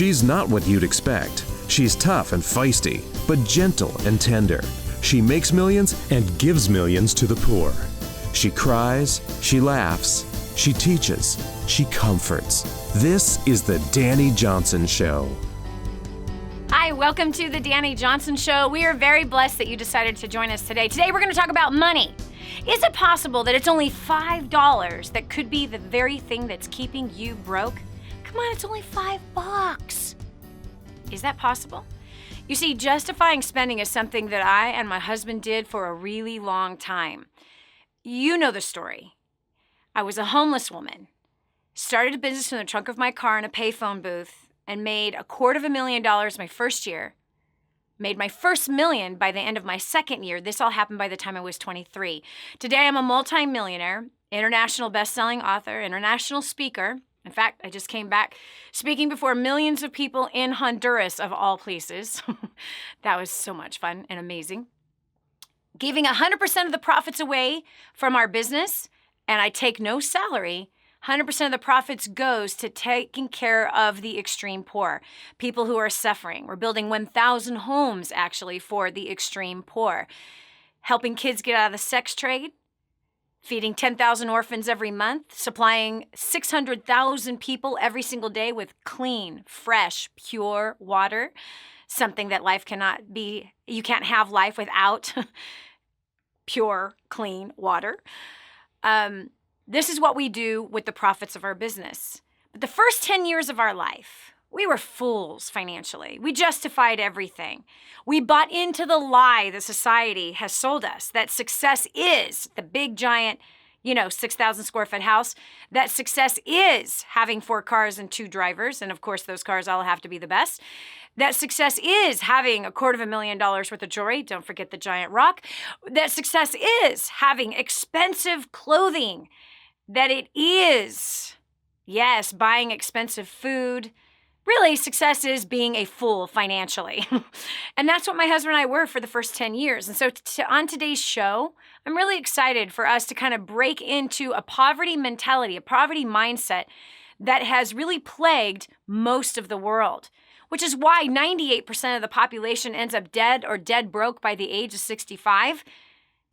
She's not what you'd expect. She's tough and feisty, but gentle and tender. She makes millions and gives millions to the poor. She cries, she laughs, she teaches, she comforts. This is the Dani Johnson Show. Hi, welcome to the Dani Johnson Show. We are very blessed that you decided to join us today. Today we're going to talk about money. Is it possible that it's only $5 that could be the very thing that's keeping you broke? Come on, it's only $5. Is that possible? You see, justifying spending is something that I and my husband did for a really long time. You know the story. I was a homeless woman, started a business in the trunk of my car in a payphone booth, and made $250,000 my first year. Made my first million by the end of my second year. This all happened by the time I was 23. Today, I'm a multi-millionaire, international best-selling author, international speaker. In fact, I just came back speaking before millions of people in Honduras, of all places. That was so much fun and amazing. Giving 100% of the profits away from our business, and I take no salary. 100% of the profits goes to taking care of the extreme poor, people who are suffering. We're building 1,000 homes, actually, for the extreme poor. Helping kids get out of the sex trade, feeding 10,000 orphans every month, supplying 600,000 people every single day with clean, fresh, pure water, something that life cannot be. You can't have life without pure, clean water. This is what we do with the profits of our business. But the first 10 years of our life, we were fools financially. We justified everything. We bought into the lie that society has sold us, that success is the big, giant, 6,000 square foot house, that success is having 4 cars and 2 drivers, and of course those cars all have to be the best. That success is having $250,000 worth of jewelry, don't forget the giant rock. That success is having expensive clothing. That it is, yes, buying expensive food. Really, success is being a fool financially. And that's what my husband and I were for the first 10 years. And so on today's show, I'm really excited for us to kind of break into a poverty mentality, a poverty mindset that has really plagued most of the world, which is why 98% of the population ends up dead or dead broke by the age of 65.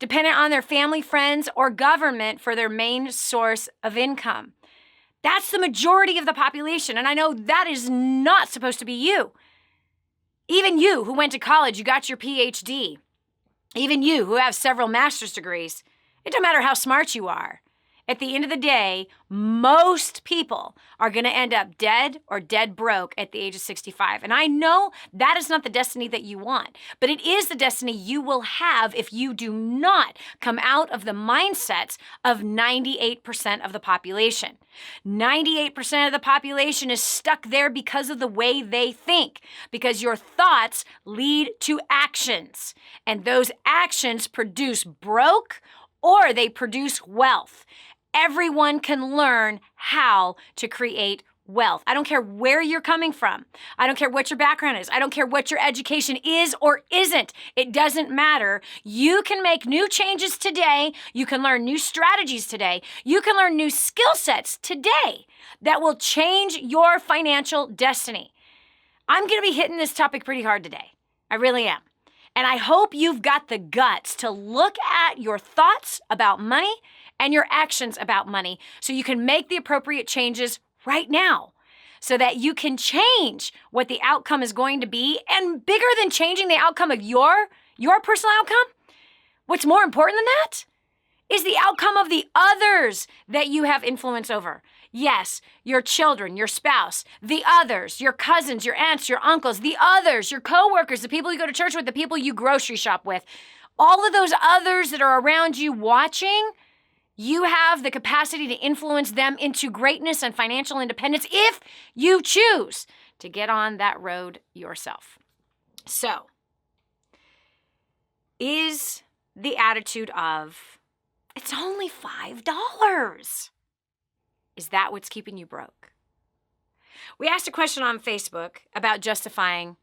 Dependent on their family, friends, or government for their main source of income. That's the majority of the population, and I know that is not supposed to be you. Even you who went to college, you got your PhD. Even you who have several master's degrees. It don't matter how smart you are. At the end of the day, most people are going to end up dead or dead broke at the age of 65. And I know that is not the destiny that you want, but it is the destiny you will have if you do not come out of the mindsets of 98% of the population. 98% of the population is stuck there because of the way they think, because your thoughts lead to actions, and those actions produce broke or they produce wealth. Everyone can learn how to create wealth. I don't care where you're coming from. I don't care what your background is. I don't care what your education is or isn't. It doesn't matter. You can make new changes today. You can learn new strategies today. You can learn new skill sets today that will change your financial destiny. I'm going to be hitting this topic pretty hard today. I really am. And I hope you've got the guts to look at your thoughts about money and your actions about money so you can make the appropriate changes right now so that you can change what the outcome is going to be. And bigger than changing the outcome of your personal outcome, what's more important than that is the outcome of the others that you have influence over. Yes, your children, your spouse, the others, your cousins, your aunts, your uncles, the others, your coworkers, the people you go to church with, the people you grocery shop with. All of those others that are around you watching, you have the capacity to influence them into greatness and financial independence if you choose to get on that road yourself. So, is the attitude of, it's only $5. Is that what's keeping you broke? We asked a question on Facebook about justifying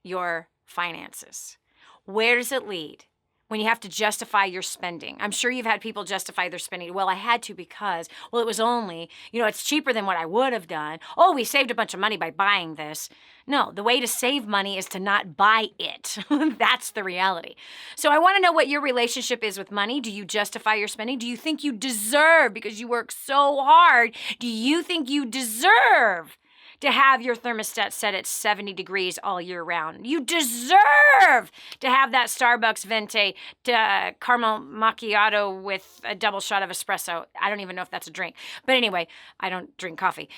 your finances. Where does it lead? when you have to justify your spending. I'm sure you've had people justify their spending. Well, I had to because, well, it was only, it's cheaper than what I would have done. Oh, we saved a bunch of money by buying this. No, the way to save money is to not buy it. That's the reality. So I want to know what your relationship is with money. Do you justify your spending? Do you think you deserve, because you work so hard, do you think you deserve to have your thermostat set at 70 degrees all year round? You deserve to have that Starbucks Venti caramel macchiato with a double shot of espresso. I don't even know if that's a drink. But anyway, I don't drink coffee.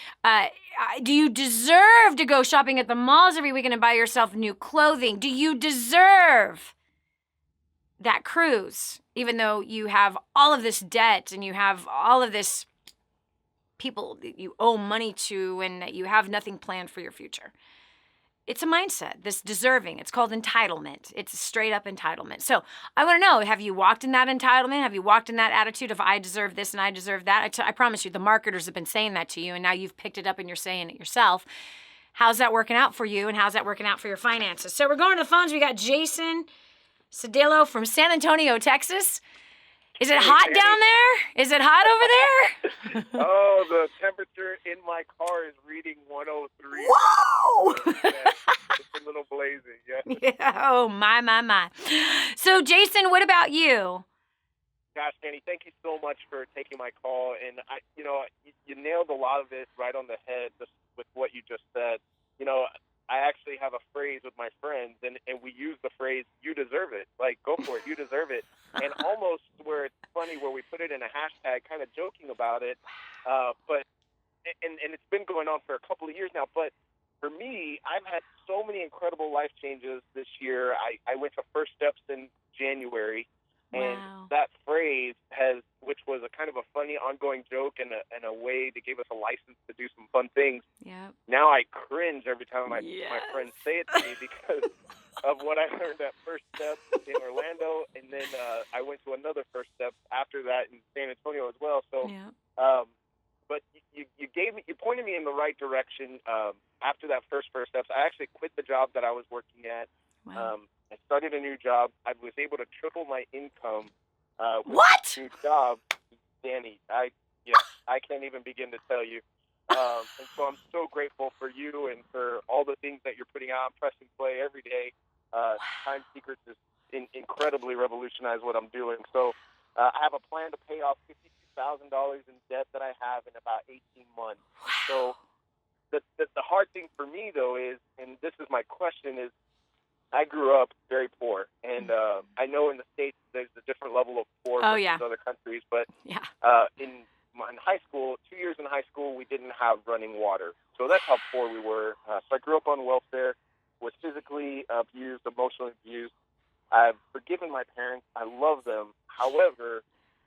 Do you deserve to go shopping at the malls every weekend and buy yourself new clothing? Do you deserve that cruise, even though you have all of this debt and you have all of this people that you owe money to and that you have nothing planned for your future? It's a mindset, this deserving. It's called entitlement. It's a straight up entitlement. So I want to know, have you walked in that entitlement? Have you walked in that attitude of I deserve this and I deserve that? I promise you, the marketers have been saying that to you, and now you've picked it up and you're saying it yourself. How's that working out for you, and how's that working out for your finances? So we're going to the phones. We got Jason Cedillo from San Antonio, Texas. Is it hot down there? Is it hot over there? Oh, the temperature in my car is reading 103. Whoa! Yeah, it's a little blazing, Yeah, oh, my. So, Jason, what about you? Gosh, Danny, thank you so much for taking my call. And, you nailed a lot of it right on the head just with what you just said. I actually have a phrase with my friends, and we use the phrase, you deserve it. Like, go for it, you deserve it. And almost where it's funny, where we put it in a hashtag, kind of joking about it. But it's been going on for a couple of years now. But for me, I've had so many incredible life changes this year. I went to First Steps in January. And that phrase which was a kind of a funny ongoing joke and a way to give us a license to do some fun things. Yep. Now I cringe every time my friends say it to me because of what I learned at First Steps in Orlando, and then I went to another First Steps after that in San Antonio as well. So, but you pointed me in the right direction. After that first Steps, I actually quit the job that I was working at. Wow. I started a new job. I was able to triple my income with what? this new job. Danny, I can't even begin to tell you. And so I'm so grateful for you and for all the things that you're putting out, press and play every day. Time Secrets has incredibly revolutionized what I'm doing. So I have a plan to pay off $52,000 in debt that I have in about 18 months. Wow. So the hard thing for me, though, is, and this is my question, is I grew up very poor, and I know in the States there's a different level of poor versus other countries, but in high school, 2 years in high school, we didn't have running water. So that's how poor we were. So I grew up on welfare, was physically abused, emotionally abused. I've forgiven my parents. I love them. However,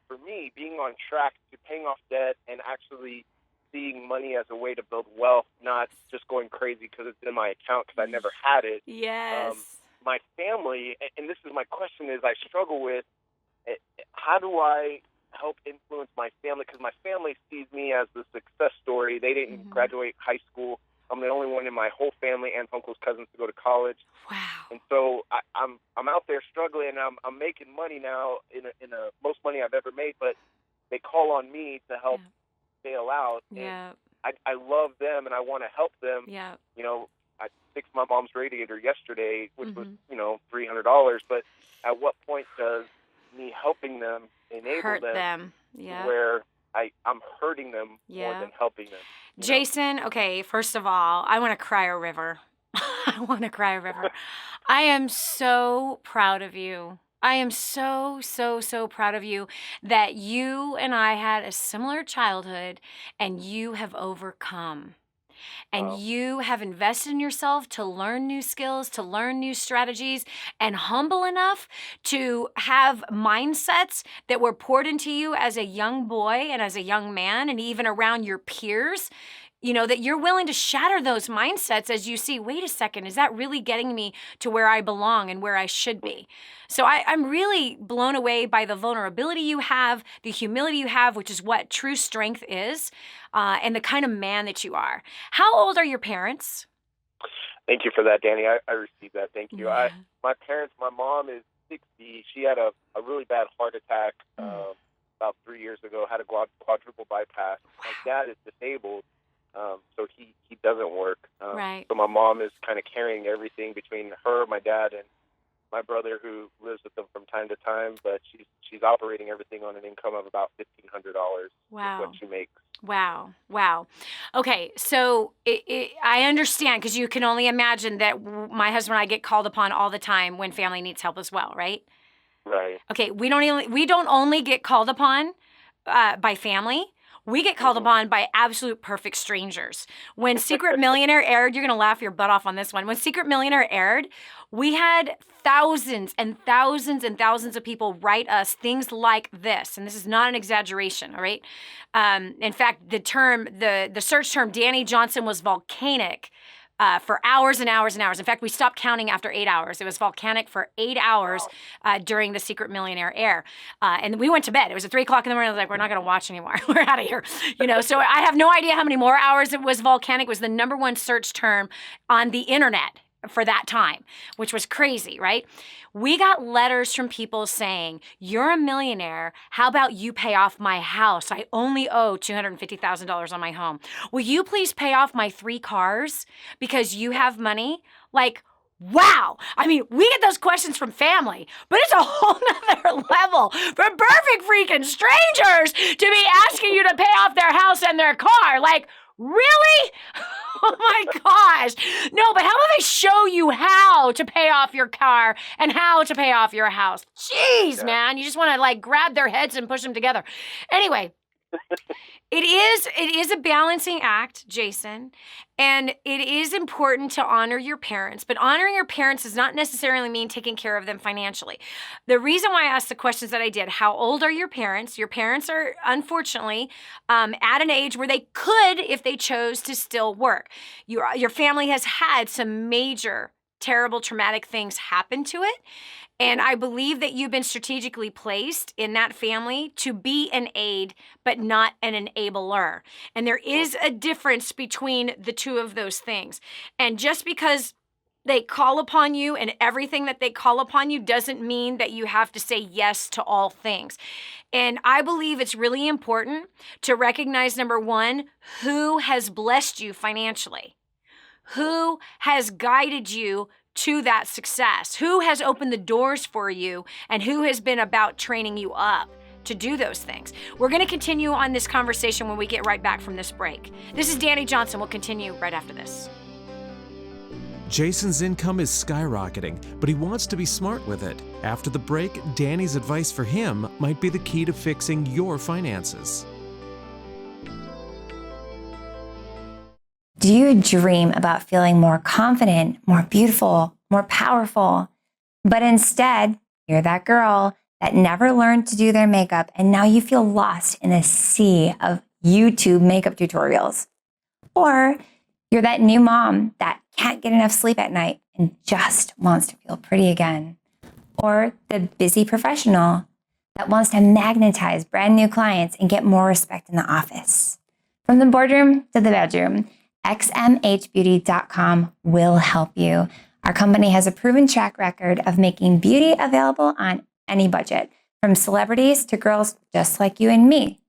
for me, being on track to paying off debt and actually seeing money as a way to build wealth, not just going crazy because it's in my account because I never had it. Yes. My family, and this is my question, is I struggle with how do I help influence my family, because my family sees me as the success story. They didn't graduate high school. I'm the only one in my whole family, aunts, uncles, cousins, to go to college. Wow. And so I'm out there struggling. I'm making money now in a most money I've ever made, but they call on me to help bail out. Yeah. I love them and I want to help them. Yeah. I fixed my mom's radiator yesterday, which was, $300. But at what point does me helping them enable them where I'm hurting them more than helping them? Jason, okay, first of all, I want to cry a river. I want to cry a river. I am so proud of you. I am so, so, so proud of you that you and I had a similar childhood and you have overcome. And you have invested in yourself to learn new skills, to learn new strategies, and humble enough to have mindsets that were poured into you as a young boy and as a young man and even around your peers, that you're willing to shatter those mindsets as you see, wait a second, is that really getting me to where I belong and where I should be? So I'm really blown away by the vulnerability you have, the humility you have, which is what true strength is, and the kind of man that you are. How old are your parents? Thank you for that, Danny. I received that. Thank you. Yeah. My parents, my mom is 60. She had a really bad heart attack about 3 years ago, had a quadruple bypass. My dad is disabled, so he doesn't work. Right. So my mom is kind of carrying everything between her, my dad, and my brother, who lives with them from time to time, but she's operating everything on an income of about $1,500. Wow. Is what she makes. Wow. Okay, so I understand, because you can only imagine that my husband and I get called upon all the time when family needs help as well, right? Right. Okay, we don't only get called upon by family. We get called upon by absolute perfect strangers. When Secret Millionaire aired, you're going to laugh your butt off on this one. When Secret Millionaire aired, we had thousands and thousands and thousands of people write us things like this. And this is not an exaggeration, all right? In fact, the search term Dani Johnson was volcanic for hours and hours and hours. In fact, we stopped counting after 8 hours. It was volcanic for 8 hours during the Secret Millionaire air. And we went to bed. It was at 3 o'clock in the morning. I was like, we're not going to watch anymore. We're out of here. So I have no idea how many more hours it was volcanic. It was the number one search term on the internet for that time, which was crazy, right? We got letters from people saying, you're a millionaire. How about you pay off my house? I only owe $250,000 on my home. Will you please pay off my 3 cars because you have money? Like, wow. I mean, we get those questions from family, but it's a whole nother level for perfect freaking strangers to be asking you to pay off their house and their car. Like, really? Oh my gosh. No, but how about they show you how to pay off your car and how to pay off your house? Jeez, man. You just want to grab their heads and push them together. Anyway, it is a balancing act, Jason, and it is important to honor your parents, but honoring your parents does not necessarily mean taking care of them financially. The reason why I asked the questions that I did, how old are your parents? Your parents are, unfortunately, at an age where they could, if they chose, to still work. Your family has had some major, terrible, traumatic things happen to it. And I believe that you've been strategically placed in that family to be an aid, but not an enabler. And there is a difference between the two of those things. And just because they call upon you and everything that they call upon you doesn't mean that you have to say yes to all things. And I believe it's really important to recognize, number one, who has blessed you financially, who has guided you to that success, who has opened the doors for you, and who has been about training you up to do those things. We're going to continue on this conversation when we get right back from this break. This is Dani Johnson. We'll continue right after this. Jason's income is skyrocketing, but he wants to be smart with it. After the break, Dani's advice for him might be the key to fixing your finances. Do you dream about feeling more confident, more beautiful, more powerful? But instead, you're that girl that never learned to do their makeup, and now you feel lost in a sea of YouTube makeup tutorials. Or you're that new mom that can't get enough sleep at night and just wants to feel pretty again. Or the busy professional that wants to magnetize brand new clients and get more respect in the office. From the boardroom to the bedroom, xmhbeauty.com will help you. Our company has a proven track record of making beauty available on any budget, from celebrities to girls just like you and me.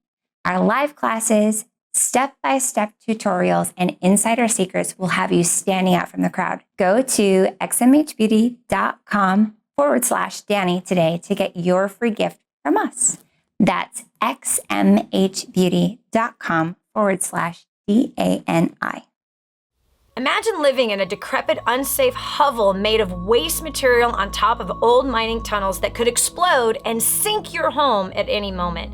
Our live classes, step-by-step tutorials, and insider secrets will have you standing out from the crowd. Go to xmhbeauty.com/Dani today to get your free gift from us. That's xmhbeauty.com/DANI. Imagine living in a decrepit, unsafe hovel made of waste material on top of old mining tunnels that could explode and sink your home at any moment.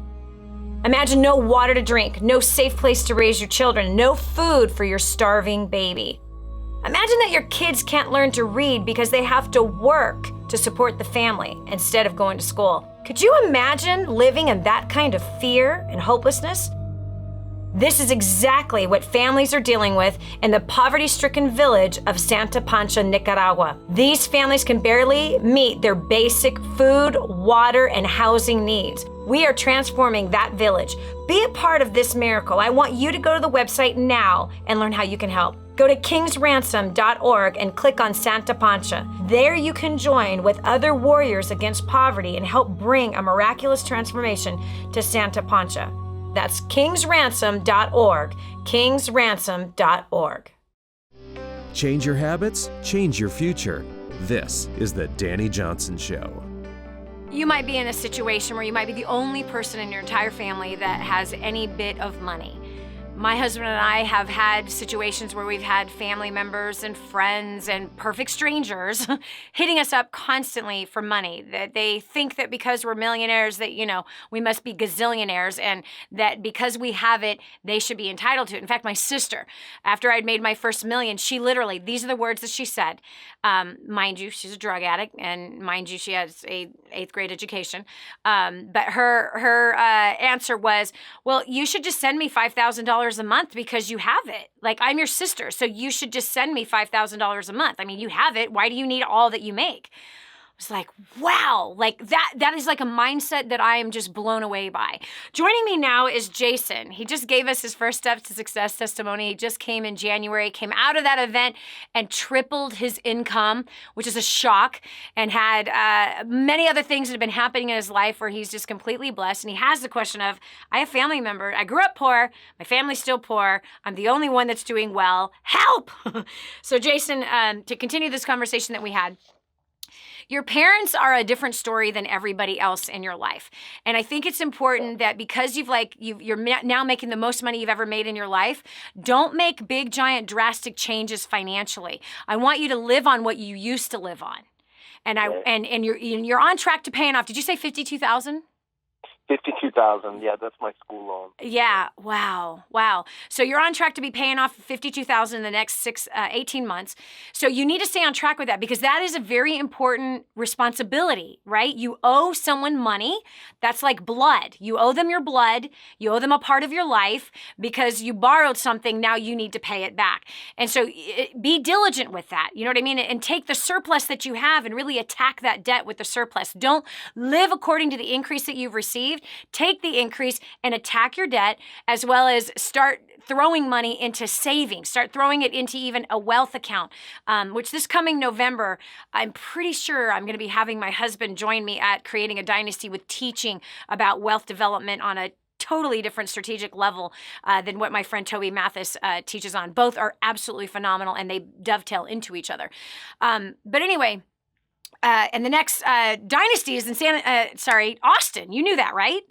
Imagine no water to drink, no safe place to raise your children, no food for your starving baby. Imagine that your kids can't learn to read because they have to work to support the family instead of going to school. Could you imagine living in that kind of fear and hopelessness? This is exactly what families are dealing with in the poverty-stricken village of Santa Pancha, Nicaragua. These families can barely meet their basic food, water, and housing needs. We are transforming that village. Be a part of this miracle. I want you to go to the website now and learn how you can help. Go to kingsransom.org and click on Santa Pancha. There you can join with other warriors against poverty and help bring a miraculous transformation to Santa Pancha. That's kingsransom.org, kingsransom.org. Change your habits, change your future. This is the Dani Johnson Show. You might be in a situation where you might be the only person in your entire family that has any bit of money. My husband and I have had situations where we've had family members and friends and perfect strangers hitting us up constantly for money. That they think that because we're millionaires that, we must be gazillionaires, and that because we have it, they should be entitled to it. In fact, my sister, after I'd made my first million, she literally, these are the words that she said. Mind you, she's a drug addict, and mind you, she has a 8th grade education. But her answer was, well, you should just send me $5,000 a month because you have it. Like, I'm your sister, so you should just send me $5,000 a month. I mean, you have it. Why do you need all that you make? I was like, wow, like that is like a mindset that I am just blown away by. Joining me now is Jason. He just gave us his first steps to success testimony. He just came in January, came out of that event and tripled his income, which is a shock, and had many other things that have been happening in his life where he's just completely blessed. And he has the question of, I have family member. I grew up poor. My family's still poor. I'm the only one that's doing well. Help! So Jason, to continue this conversation that we had, your parents are a different story than everybody else in your life. And I think it's important that because you're now making the most money you've ever made in your life, don't make big, giant, drastic changes financially. I want you to live on what you used to live on. And you're on track to paying off. Did you say $52,000? $52,000. Yeah, that's my school loan. Yeah. Wow. So you're on track to be paying off $52,000 in the next 18 months. So you need to stay on track with that because that is a very important responsibility, right? You owe someone money. That's like blood. You owe them your blood. You owe them a part of your life because you borrowed something. Now you need to pay it back. And so be diligent with that. You know what I mean? And take the surplus that you have and really attack that debt with the surplus. Don't live according to the increase that you've received. Take the increase and attack your debt, as well as start throwing money into savings. Start throwing it into even a wealth account, which this coming November, I'm pretty sure I'm going to be having my husband join me at Creating a Dynasty with teaching about wealth development on a totally different strategic level than what my friend Toby Mathis teaches on. Both are absolutely phenomenal, and they dovetail into each other. But anyway, and the next dynasty is in Austin. You knew that, right?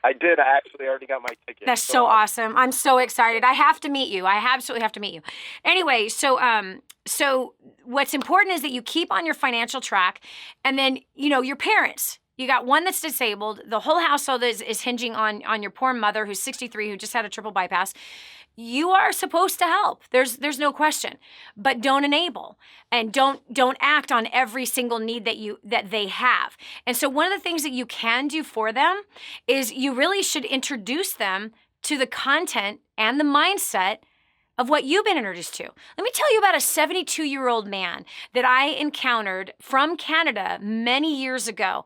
I did. I actually already got my ticket. That's so awesome. I'm so excited. I have to meet you. I absolutely have to meet you. Anyway, so what's important is that you keep on your financial track, and then, your parents. You got one that's disabled. The whole household is hinging on your poor mother who's 63, who just had a triple bypass. You are supposed to help. There's no question, but don't enable and don't act on every single need that they have. And so one of the things that you can do for them is you really should introduce them to the content and the mindset of what you've been introduced to. Let me tell you about a 72-year-old man that I encountered from Canada many years ago.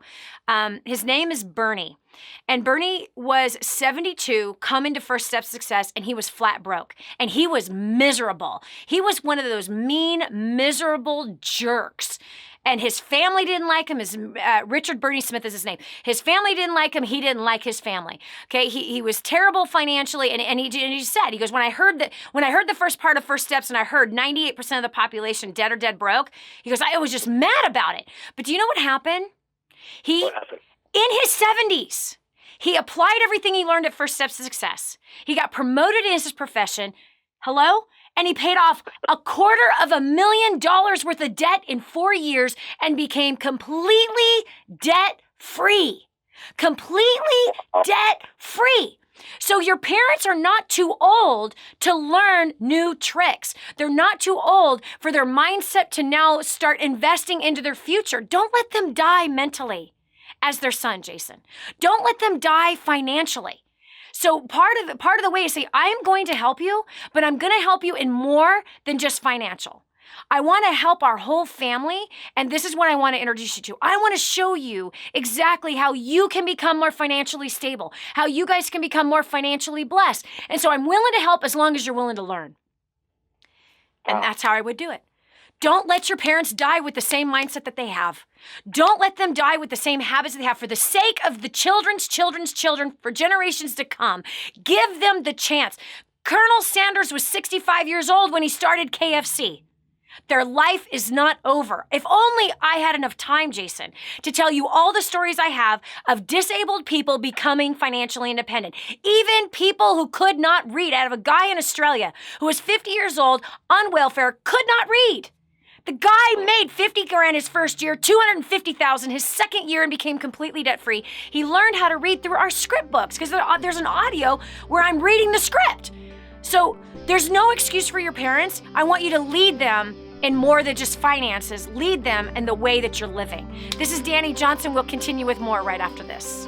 His name is Bernie. And Bernie was 72, coming to First Step Success, and he was flat broke. And he was miserable. He was one of those mean, miserable jerks. And his family didn't like him. Richard Bernie Smith is his name. His family didn't like him. He didn't like his family. Okay, he was terrible financially, and he said, he goes, when I heard the first part of First Steps, and I heard 98% of the population dead or dead broke, he goes, I was just mad about it. But do you know what happened? What happened? In his 70s, he applied everything he learned at First Steps to Success. He got promoted in his profession. Hello? And he paid off $250,000 worth of debt in 4 years and became completely debt-free. Completely debt-free. So your parents are not too old to learn new tricks. They're not too old for their mindset to now start investing into their future. Don't let them die mentally as their son, Jason. Don't let them die financially. So part of the way is say, I'm going to help you, but I'm going to help you in more than just financial. I want to help our whole family, and this is what I want to introduce you to. I want to show you exactly how you can become more financially stable, how you guys can become more financially blessed. And so I'm willing to help as long as you're willing to learn. And that's how I would do it. Don't let your parents die with the same mindset that they have. Don't let them die with the same habits they have. For the sake of the children's children, for generations to come, give them the chance. Colonel Sanders was 65 years old when he started KFC. Their life is not over. If only I had enough time, Jason, to tell you all the stories I have of disabled people becoming financially independent. Even people who could not read, out of a guy in Australia who was 50 years old on welfare, could not read. The guy made 50 grand his first year, 250,000 his second year, and became completely debt-free. He learned how to read through our script books because there's an audio where I'm reading the script. So there's no excuse for your parents. I want you to lead them in more than just finances. Lead them in the way that you're living. This is Dani Johnson. We'll continue with more right after this.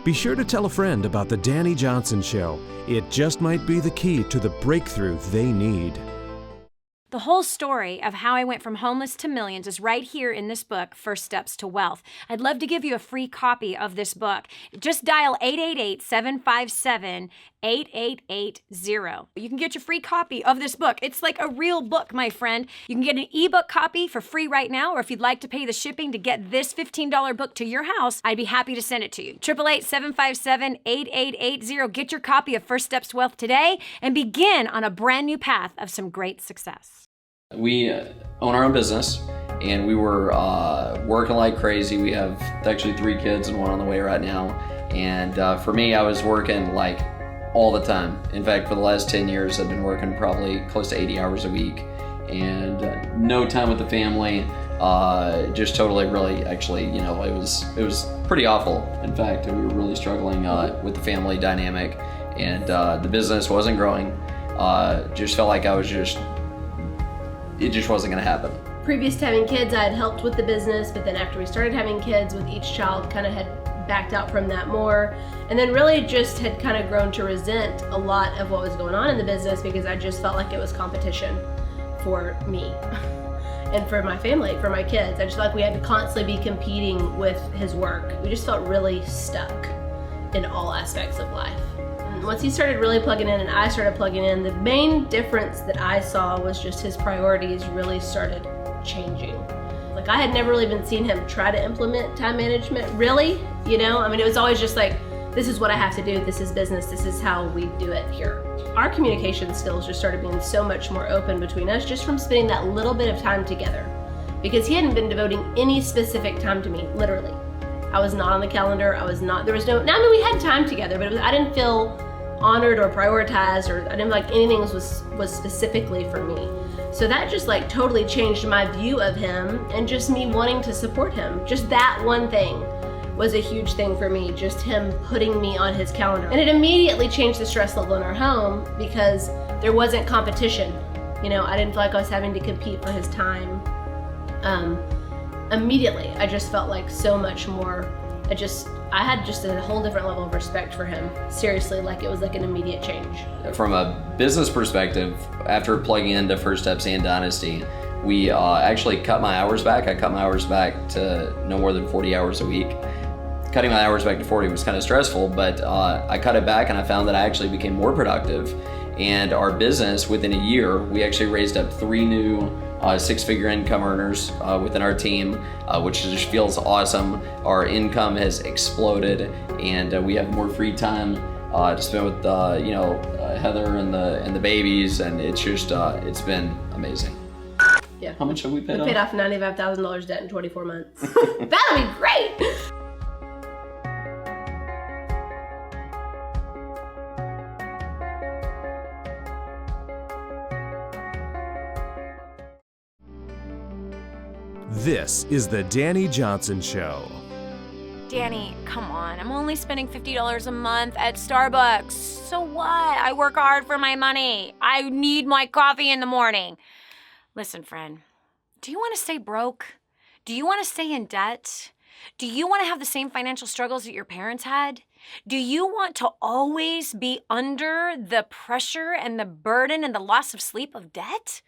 Be sure to tell a friend about the Dani Johnson Show. It just might be the key to the breakthrough they need. The whole story of how I went from homeless to millions is right here in this book, First Steps to Wealth. I'd love to give you a free copy of this book. Just dial 888-757-8880. You can get your free copy of this book. It's like a real book, my friend. You can get an ebook copy for free right now, or if you'd like to pay the shipping to get this $15 book to your house, I'd be happy to send it to you. 888-757-8880. Get your copy of First Steps to Wealth today and begin on a brand new path of some great success. We own our own business, and we were working like crazy. We have actually 3 kids and 1 on the way right now. And for me, I was working like all the time. In fact, for the last 10 years, I've been working probably close to 80 hours a week, and no time with the family. Just totally, really, actually, it was pretty awful. In fact, we were really struggling with the family dynamic, and the business wasn't growing. Just felt like it just wasn't going to happen. Previous to having kids, I had helped with the business, but then after we started having kids with each child, kind of had backed out from that more, and then really just had kind of grown to resent a lot of what was going on in the business because I just felt like it was competition for me and for my family, for my kids. I just felt like we had to constantly be competing with his work. We just felt really stuck in all aspects of life. Once he started really plugging in and I started plugging in, the main difference that I saw was just his priorities really started changing. Like, I had never really even seen him try to implement time management, really, it was always just like, this is what I have to do, this is business, this is how we do it here. Our communication skills just started being so much more open between us just from spending that little bit of time together, because he hadn't been devoting any specific time to me, literally. I was not on the calendar, we had time together, but I didn't feel honored or prioritized, or I didn't feel like anything was specifically for me. So that just like totally changed my view of him and just me wanting to support him. Just that one thing was a huge thing for me, just him putting me on his calendar. And it immediately changed the stress level in our home because there wasn't competition. I didn't feel like I was having to compete for his time. Immediately, I just felt like so much more, I had just a whole different level of respect for him. Seriously, like it was like an immediate change. From a business perspective, after plugging into First Steps and Dynasty, we actually cut my hours back. I cut my hours back to no more than 40 hours a week. Cutting my hours back to 40 was kind of stressful, but I cut it back and I found that I actually became more productive. And our business, within a year, we actually raised up 3 new 6-figure income earners within our team, which just feels awesome. Our income has exploded, and we have more free time to spend with Heather and the babies, and it's just it's been amazing. Yeah. How much have we paid off? We paid off $95,000 debt in 24 months. That'll be great. This is the Dani Johnson Show. Dani, come on. I'm only spending $50 a month at Starbucks. So what? I work hard for my money. I need my coffee in the morning. Listen, friend, do you want to stay broke? Do you want to stay in debt? Do you want to have the same financial struggles that your parents had? Do you want to always be under the pressure and the burden and the loss of sleep of debt?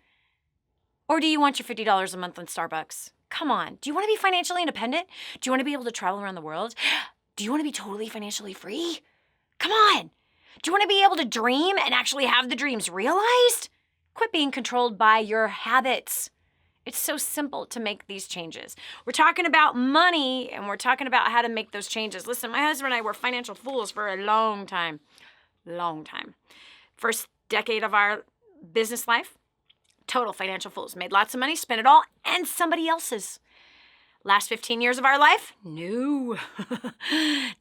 Or do you want your $50 a month on Starbucks? Come on. Do you want to be financially independent? Do you want to be able to travel around the world? Do you want to be totally financially free? Come on. Do you want to be able to dream and actually have the dreams realized? Quit being controlled by your habits. It's so simple to make these changes. We're talking about money, and we're talking about how to make those changes. Listen, my husband and I were financial fools for a long time. Long time. First decade of our business life, total financial fools. Made lots of money, spent it all, and somebody else's. Last 15 years of our life? No.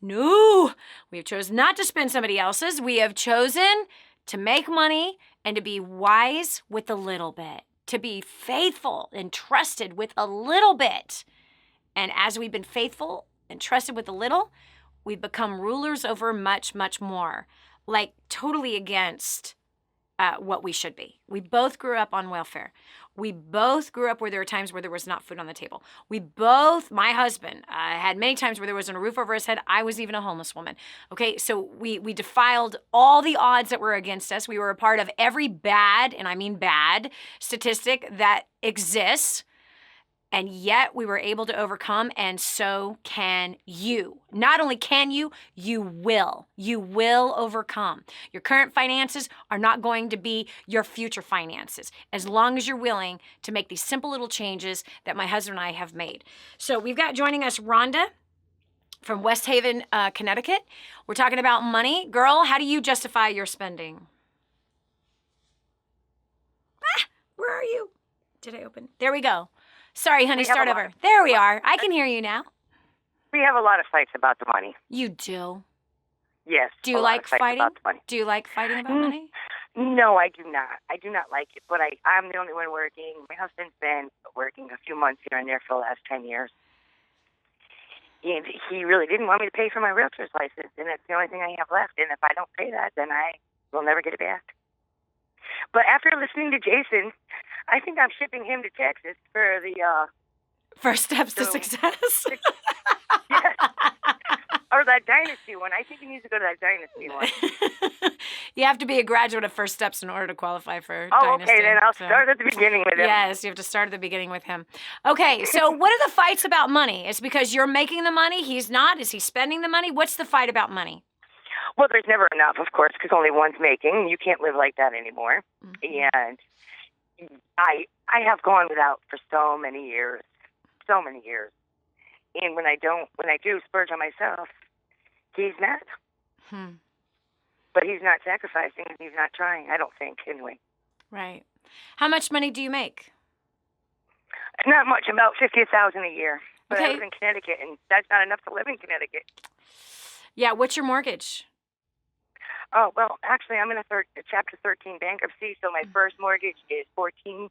No. We have chosen not to spend somebody else's. We have chosen to make money and to be wise with a little bit. To be faithful and trusted with a little bit. And as we've been faithful and trusted with a little, we've become rulers over much, much more. Like totally against what we should be. We both grew up on welfare. We both grew up where there were times where there was not food on the table. My husband had many times where there wasn't a roof over his head. I was even a homeless woman. Okay, so we defied all the odds that were against us. We were a part of every bad, and I mean bad, statistic that exists. And yet we were able to overcome, and so can you. Not only can you, you will. You will overcome. Your current finances are not going to be your future finances, as long as you're willing to make these simple little changes that my husband and I have made. So we've got joining us Rhonda from West Haven, Connecticut. We're talking about money. Girl, how do you justify your spending? Where are you? Did I open? There we go. Sorry, honey, start over. There we are. I can hear you now. We have a lot of fights about the money. You do? Yes. Do you like fighting? About the money. Do you like fighting about money? No, I do not. I do not like it, but I'm the only one working. My husband's been working a few months here and there for the last 10 years. And he really didn't want me to pay for my realtor's license, and it's the only thing I have left. And if I don't pay that, then I will never get it back. But after listening to Jason, I think I'm shipping him to Texas for the First steps to success. Yes. Or that Dynasty one. I think he needs to go to that Dynasty one. You have to be a graduate of First Steps in order to qualify for Oh, Dynasty. okay, then I'll start at the beginning with him. Yes, you have to start at the beginning with him. Okay, so what are the fights about money? It's because you're making the money, he's not? Is he spending the money? What's the fight about money? Well, there's never enough, of course, because only one's making. You can't live like that anymore. Mm-hmm. And I have gone without for so many years. And when I do splurge on myself, he's mad. But he's not sacrificing, and he's not trying, I don't think, anyway. Right. How much money do you make? Not much, about $50,000 a year. But Okay. I live in Connecticut, and that's not enough to live in Connecticut. Yeah, what's your mortgage? Oh, well, actually, I'm in a Chapter 13 bankruptcy, so my first mortgage is $14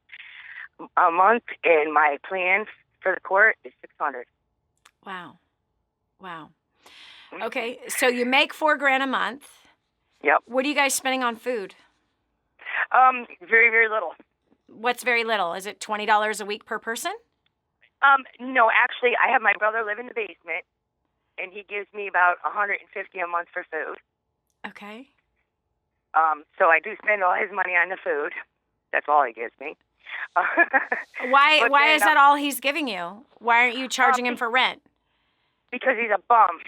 a month, and my plan for the court is $600. Wow. Okay, so you make $4,000 a month. Yep. What are you guys spending on food? Very, very little. What's very little? Is it $20 a week per person? No, actually, I have my brother live in the basement, and he gives me about $150 a month for food. Okay. So I do spend all his money on the food. That's all he gives me. Why is that all he's giving you? Why aren't you charging him for rent? Because he's a bum.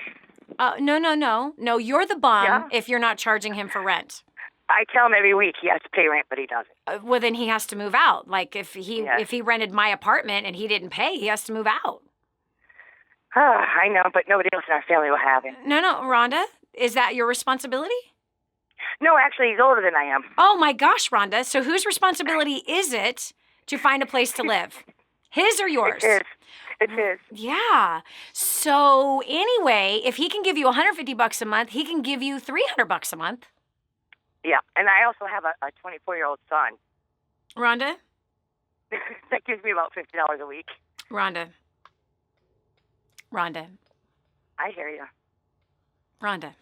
No, you're the bum if you're not charging him for rent. I tell him every week he has to pay rent, but he doesn't. Well, then he has to move out. Like if he rented my apartment and he didn't pay, he has to move out. I know, but nobody else in our family will have him. No, Rhonda, is that your responsibility? No, actually, he's older than I am. Oh my gosh, Rhonda. So whose responsibility is it to find a place to live? His or yours? It's his. Yeah. So anyway, if he can give you $150 a month, he can give you $300 a month. Yeah, and I also have a 24-year-old son. Rhonda? That gives me about $50 a week. Rhonda. I hear you. Rhonda.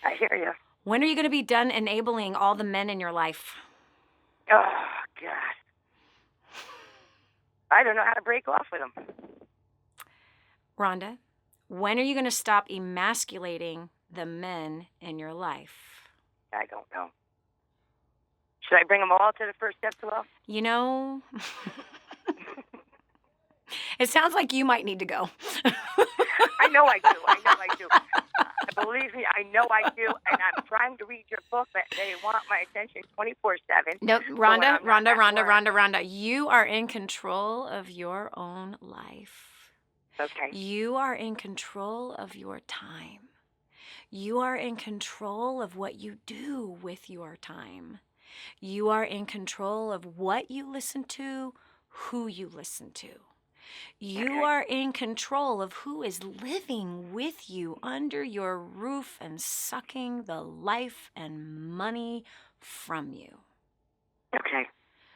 I hear you. When are you going to be done enabling all the men in your life? Oh, God. I don't know how to break off with them. Rhonda, when are you going to stop emasculating the men in your life? I don't know. Should I bring them all to the first step club? You know, it sounds like you might need to go. I know I do. Believe me, I know I do. And I'm trying to read your book, but they want my attention 24/7. No, Rhonda, you are in control of your own life. Okay. You are in control of your time. You are in control of what you do with your time. You are in control of what you listen to, who you listen to. You are in control of who is living with you under your roof and sucking the life and money from you. Okay.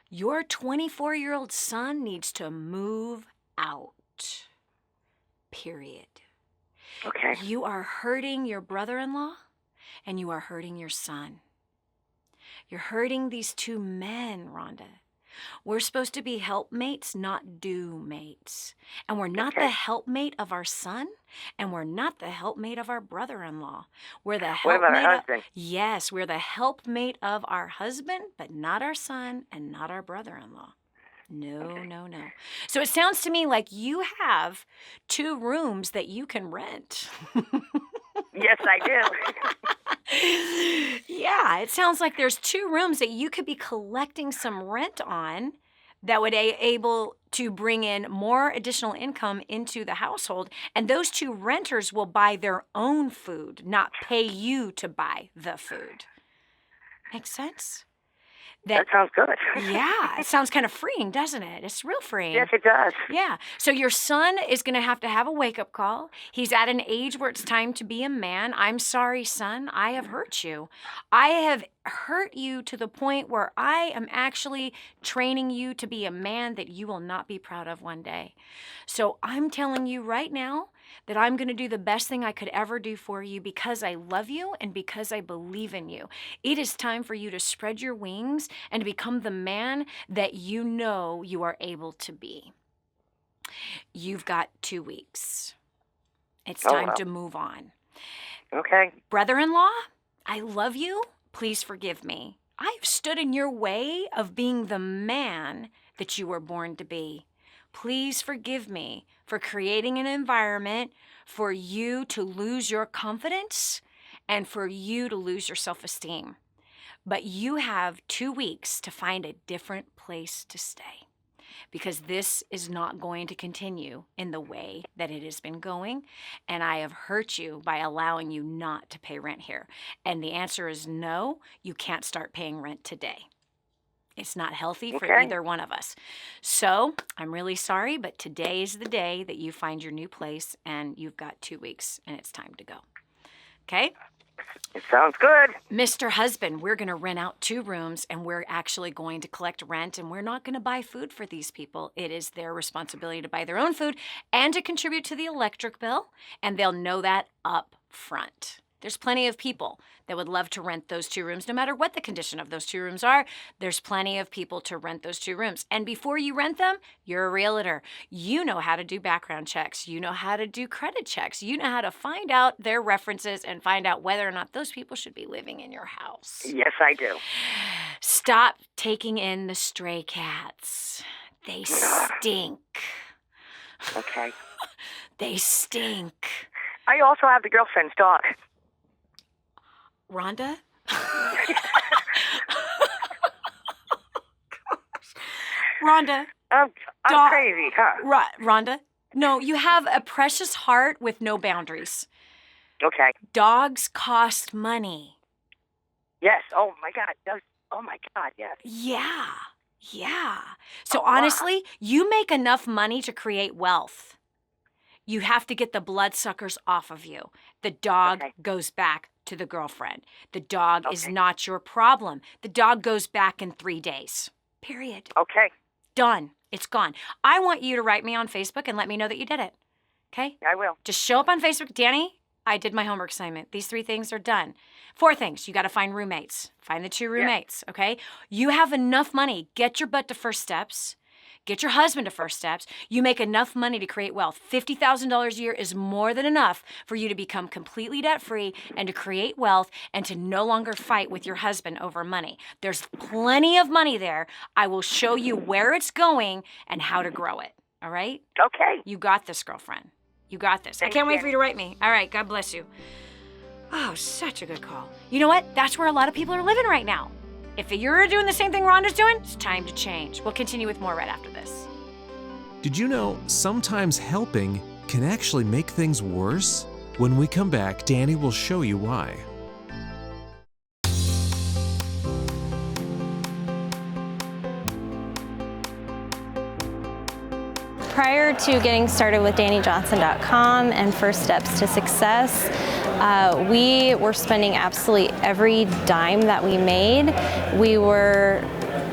Your 24-year-old son needs to move out. Period. Okay. You are hurting your brother-in-law and you are hurting your son. You're hurting these two men, Rhonda. We're supposed to be helpmates, not do-mates. And we're not the helpmate of our son, and we're not the helpmate of our brother-in-law. We're the What about helpmate our husband? Yes, we're the helpmate of our husband, but not our son and not our brother-in-law. No. So it sounds to me like you have 2 rooms that you can rent. Yes, I do. Yeah, it sounds like there's 2 rooms that you could be collecting some rent on that would be able to bring in more additional income into the household. And those 2 renters will buy their own food, not pay you to buy the food. Makes sense? That sounds good. Yeah, it sounds kind of freeing, doesn't it? It's real freeing. Yes, it does. Yeah. So your son is going to have a wake-up call. He's at an age where it's time to be a man. I'm sorry, son. I have hurt you. I have hurt you to the point where I am actually training you to be a man that you will not be proud of one day. So I'm telling you right now that I'm going to do the best thing I could ever do for you because I love you and because I believe in you. It is time for you to spread your wings and to become the man that you know you are able to be. You've got 2 weeks. It's time to move on. Okay. Brother-in-law, I love you. Please forgive me. I have stood in your way of being the man that you were born to be. Please forgive me for creating an environment for you to lose your confidence and for you to lose your self-esteem. But you have 2 weeks to find a different place to stay because this is not going to continue in the way that it has been going. And I have hurt you by allowing you not to pay rent here. And the answer is no, you can't start paying rent today. It's not healthy for either one of us. So I'm really sorry, but today is the day that you find your new place and you've got 2 weeks and it's time to go. Okay? It sounds good. Mr. Husband, we're going to rent out 2 rooms and we're actually going to collect rent and we're not going to buy food for these people. It is their responsibility to buy their own food and to contribute to the electric bill, and they'll know that up front. There's plenty of people that would love to rent those 2 rooms, no matter what the condition of those 2 rooms are. There's plenty of people to rent those 2 rooms. And before you rent them, you're a realtor. You know how to do background checks. You know how to do credit checks. You know how to find out their references and find out whether or not those people should be living in your house. Yes, I do. Stop taking in the stray cats. They stink. Okay. They stink. I also have the girlfriend's dog. Rhonda? Rhonda. I'm crazy, huh? Rhonda, no, you have a precious heart with no boundaries. Okay. Dogs cost money. Yes. Oh, my God. Oh, my God, yes. Yeah. So honestly, you make enough money to create wealth. You have to get the bloodsuckers off of you. The dog goes back to the girlfriend. The dog is not your problem. The dog goes back in 3 days. Period. Okay. Done. It's gone. I want you to write me on Facebook and let me know that you did it. Okay? I will. Just show up on Facebook. Dani, I did my homework assignment. These 3 things are done. 4 things. You got to find roommates. Find the 2 roommates. Okay? You have enough money. Get your butt to First Steps. Get your husband to First Steps. You make enough money to create wealth. $50,000 a year is more than enough for you to become completely debt-free and to create wealth and to no longer fight with your husband over money. There's plenty of money there. I will show you where it's going and how to grow it. All right? Okay. You got this, girlfriend. You got this. I can't wait for you to write me. All right. God bless you. Oh, such a good call. You know what? That's where a lot of people are living right now. If you're doing the same thing Rhonda's doing, it's time to change. We'll continue with more right after this. Did you know sometimes helping can actually make things worse? When we come back, Dani will show you why. Prior to getting started with DaniJohnson.com and First Steps to Success, we were spending absolutely every dime that we made. We were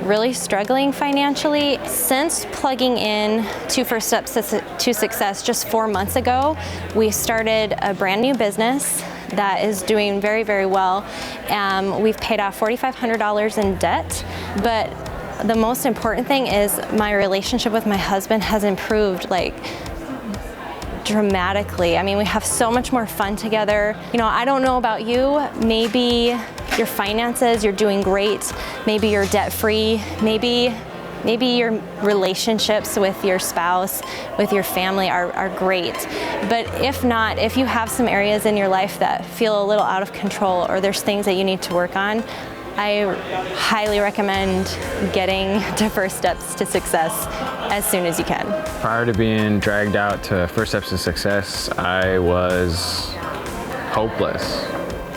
really struggling financially. Since plugging in to First Steps to Success just 4 months ago, we started a brand new business that is doing very, very well. We've paid off $4,500 in debt, but the most important thing is my relationship with my husband has improved like dramatically. I mean, we have so much more fun together. You know, I don't know about you, maybe your finances, you're doing great. Maybe you're debt-free. Maybe your relationships with your spouse, with your family are great. But if not, if you have some areas in your life that feel a little out of control or there's things that you need to work on, I highly recommend getting to First Steps to Success as soon as you can. Prior to being dragged out to First Steps to Success, I was hopeless.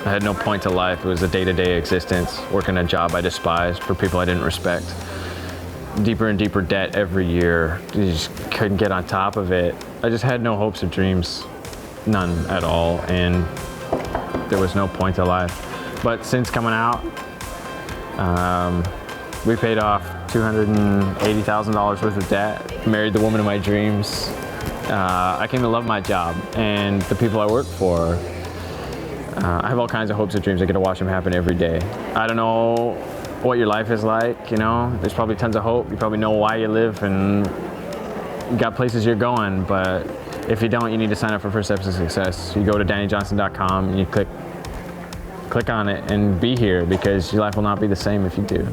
I had no point to life. It was a day-to-day existence, working a job I despised for people I didn't respect. Deeper and deeper debt every year. You just couldn't get on top of it. I just had no hopes or dreams, none at all, and there was no point to life. But since coming out, we paid off $280,000 worth of debt, married the woman of my dreams. I came to love my job and the people I work for. I have all kinds of hopes and dreams. I get to watch them happen every day. I don't know what your life is like, you know. There's probably tons of hope. You probably know why you live and you got places you're going, but if you don't, you need to sign up for First Steps to Success. You go to DaniJohnson.com and you click on it and be here, because your life will not be the same if you do.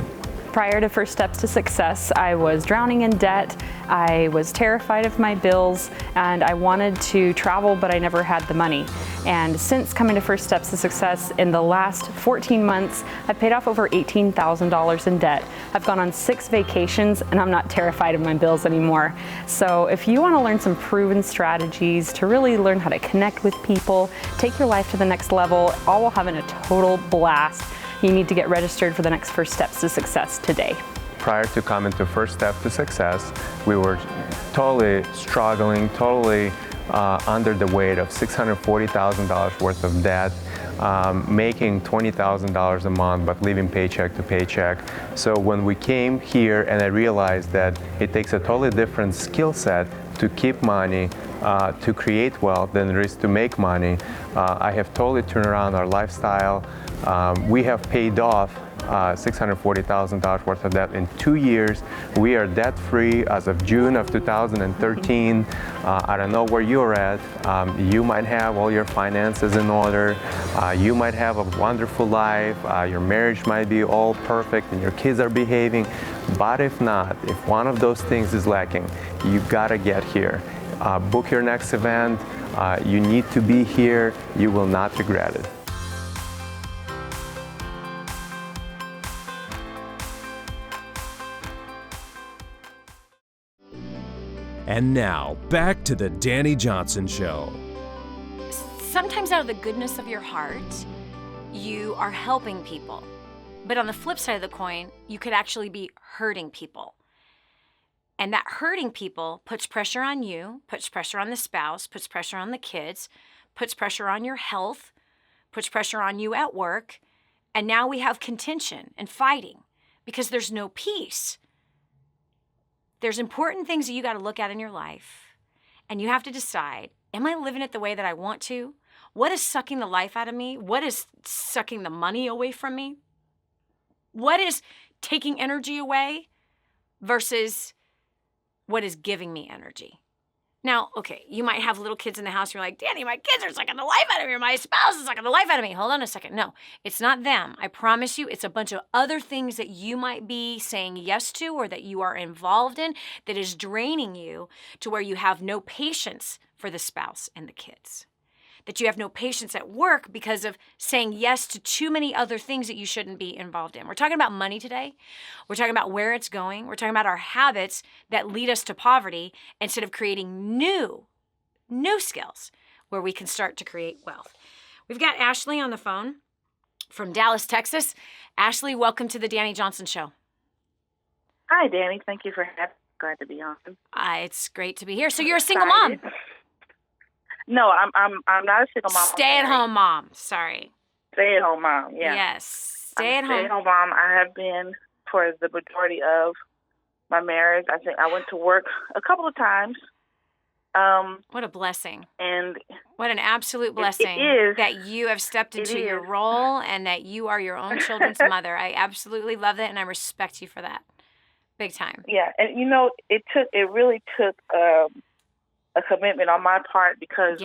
Prior to First Steps to Success, I was drowning in debt. I was terrified of my bills, and I wanted to travel, but I never had the money. And since coming to First Steps to Success, in the last 14 months, I've paid off over $18,000 in debt. I've gone on 6 vacations, and I'm not terrified of my bills anymore. So if you want to learn some proven strategies to really learn how to connect with people, take your life to the next level, all while having a total blast, you need to get registered for the next First Steps to Success today. Prior to coming to First Step to Success, we were totally struggling, totally under the weight of $640,000 worth of debt, making $20,000 a month, but living paycheck to paycheck. So when we came here and I realized that it takes a totally different skill set to keep money, to create wealth than it is to make money, I have totally turned around our lifestyle. We have paid off $640,000 worth of debt in 2 years. We are debt-free as of June of 2013. I don't know where you're at. You might have all your finances in order. You might have a wonderful life. Your marriage might be all perfect and your kids are behaving. But if not, if one of those things is lacking, you gotta get here. Book your next event. You need to be here. You will not regret it. And now, back to the Dani Johnson Show. Sometimes out of the goodness of your heart, you are helping people. But on the flip side of the coin, you could actually be hurting people. And that hurting people puts pressure on you, puts pressure on the spouse, puts pressure on the kids, puts pressure on your health, puts pressure on you at work. And now we have contention and fighting because there's no peace. There's important things that you got to look at in your life, and you have to decide, am I living it the way that I want to? What is sucking the life out of me? What is sucking the money away from me? What is taking energy away versus what is giving me energy. Now, okay, you might have little kids in the house. You're like, Dani, my kids are sucking the life out of me. Or my spouse is sucking the life out of me. Hold on a second. No, it's not them. I promise you, it's a bunch of other things that you might be saying yes to or that you are involved in that is draining you to where you have no patience for the spouse and the kids. That you have no patience at work because of saying yes to too many other things that you shouldn't be involved in. We're talking about money today. We're talking about where it's going. We're talking about our habits that lead us to poverty instead of creating new skills where we can start to create wealth. We've got Ashley on the phone from Dallas, Texas. Ashley, welcome to the Dani Johnson Show. Hi, Dani. Thank you for having me. Glad to be on. It's great to be here. So you're a single mom. No, I'm not a single mom. Stay-at-home mom. Sorry. Stay-at-home mom. Yeah. Yes. Stay-at-home mom. I have been for the majority of my marriage. I think I went to work a couple of times. What a blessing. And what an absolute blessing it is, that you have stepped into your role and that you are your own children's mother. I absolutely love that, and I respect you for that. Big time. Yeah, and it really took a commitment on my part because,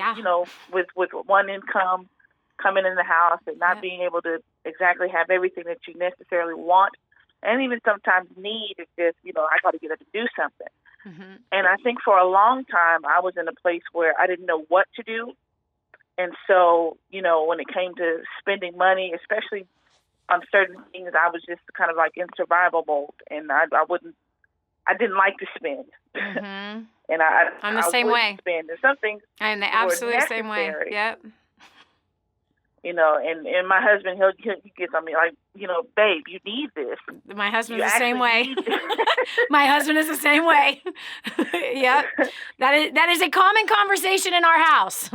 with one income coming in the house and not being able to exactly have everything that you necessarily want and even sometimes need, it's just, I got to get up and do something. Mm-hmm. And I think for a long time, I was in a place where I didn't know what to do. And so, when it came to spending money, especially on certain things, I was just kind of like in survival mode, and I didn't like to spend. Mm-hmm. And I'm the same way. Spend. And some things I'm the absolute same way. Yep. And my husband, he gets on me like, babe, you need this. My husband's the same way. My husband is the same way. Yep. That is a common conversation in our house.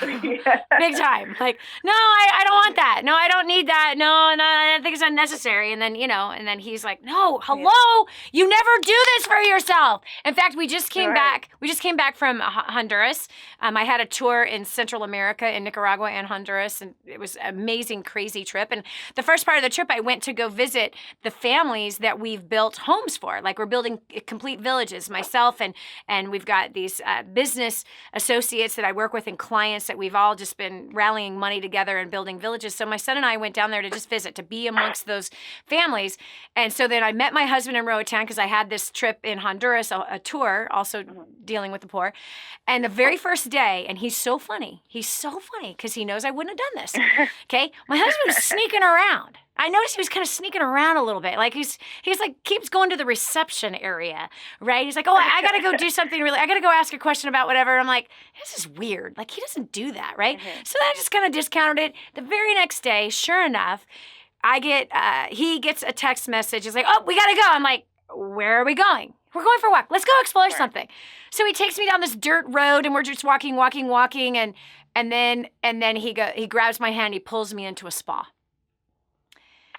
Big time. Like, no, I don't want that. No, I don't need that. No, I think it's unnecessary. And then, and then he's like, no, hello, you never do this for yourself. In fact, we just came back. We just came back from Honduras. I had a tour in Central America, in Nicaragua and Honduras, and it was an amazing, crazy trip. And the first part of the trip, I went to go visit the families that we've built homes for. Like, we're building complete villages, myself, and we've got these business associates that I work with and clients that we've all just been rallying money together and building villages. So my son and I went down there to just visit, to be amongst those families. And so then I met my husband in Roatan because I had this trip in Honduras, a tour, also dealing with the poor. And the very first day, and he's so funny because he knows I wouldn't have done this. Okay, my husband was sneaking around. I noticed he was kind of sneaking around a little bit. Like he's like keeps going to the reception area, right? He's like, oh, I got to go do something I got to go ask a question about whatever. I'm like, this is weird. Like, he doesn't do that, right? Mm-hmm. So then I just kind of discounted it. The very next day, sure enough, he gets a text message. He's like, oh, we got to go. I'm like, where are we going? We're going for a walk. Let's go explore something. So he takes me down this dirt road, and we're just walking, and then he grabs my hand, he pulls me into a spa.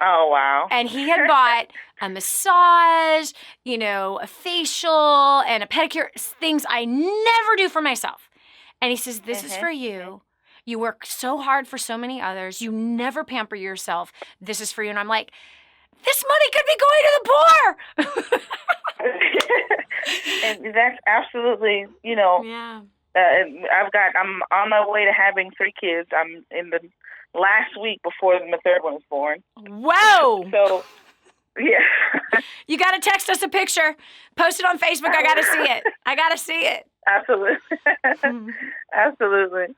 Oh, wow. And he had bought a massage, a facial and a pedicure, things I never do for myself. And he says, this is for you. You work so hard for so many others. You never pamper yourself. This is for you. And I'm like, this money could be going to the poor. And that's absolutely, Yeah. I'm on my way to having 3 kids. I'm in the last week before my third one was born. Whoa! So, yeah. You got to text us a picture. Post it on Facebook. I got to see it. Absolutely. Absolutely.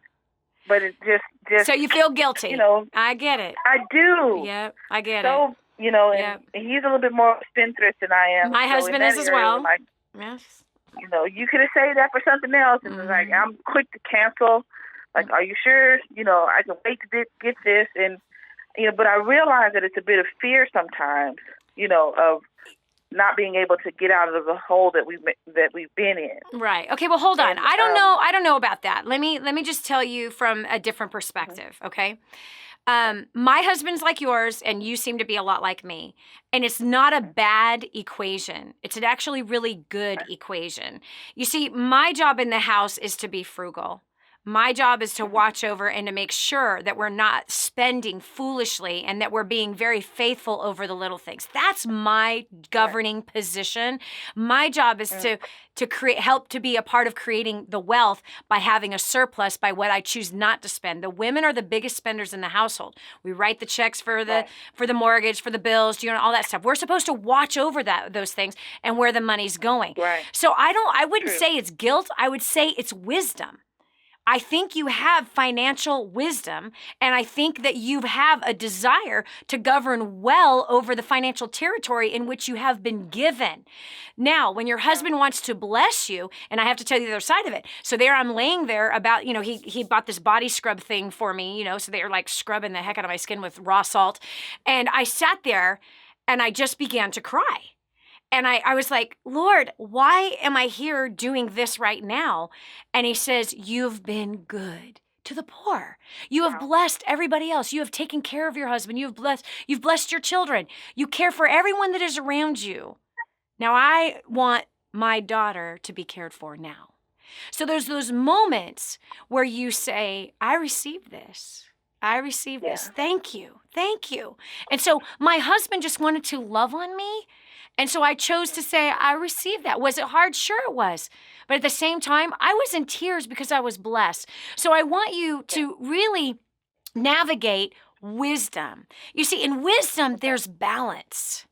But it just. So you feel guilty. I get it. I do. Yep, I get it. So, and he's a little bit more spendthrift than I am. My husband is as well. Like, yes. You could have saved that for something else. And like, I'm quick to cancel. Like, are you sure? I can wait to get this. And, but I realize that it's a bit of fear sometimes, of not being able to get out of the hole that we've been in. Right. Okay. Well, hold on. I don't know about that. Let me just tell you from a different perspective. Okay. My husband's like yours, and you seem to be a lot like me. And it's not a bad equation. It's an actually really good equation. You see, my job in the house is to be frugal. My job is to watch over and to make sure that we're not spending foolishly and that we're being very faithful over the little things. That's my governing position. My job is to create, help to be a part of creating the wealth by having a surplus by what I choose not to spend. The women are the biggest spenders in the household. We write the checks for the mortgage, for the bills, all that stuff. We're supposed to watch over those things and where the money's going. Right. So I wouldn't say it's guilt. I would say it's wisdom. I think you have financial wisdom, and I think that you have a desire to govern well over the financial territory in which you have been given. Now, when your husband wants to bless you, and I have to tell you the other side of it. So there I'm laying there about, he bought this body scrub thing for me, so they're like scrubbing the heck out of my skin with raw salt. And I sat there and I just began to cry. And I was like, Lord, why am I here doing this right now? And he says, you've been good to the poor. You have blessed everybody else. You have taken care of your husband. You've blessed your children. You care for everyone that is around you. Now I want my daughter to be cared for now. So there's those moments where you say, I received this. I received this. Thank you. Thank you. And so my husband just wanted to love on me. And so I chose to say, I received that. Was it hard? Sure it was. But at the same time, I was in tears because I was blessed. So I want you to really navigate wisdom. You see, in wisdom, there's balance.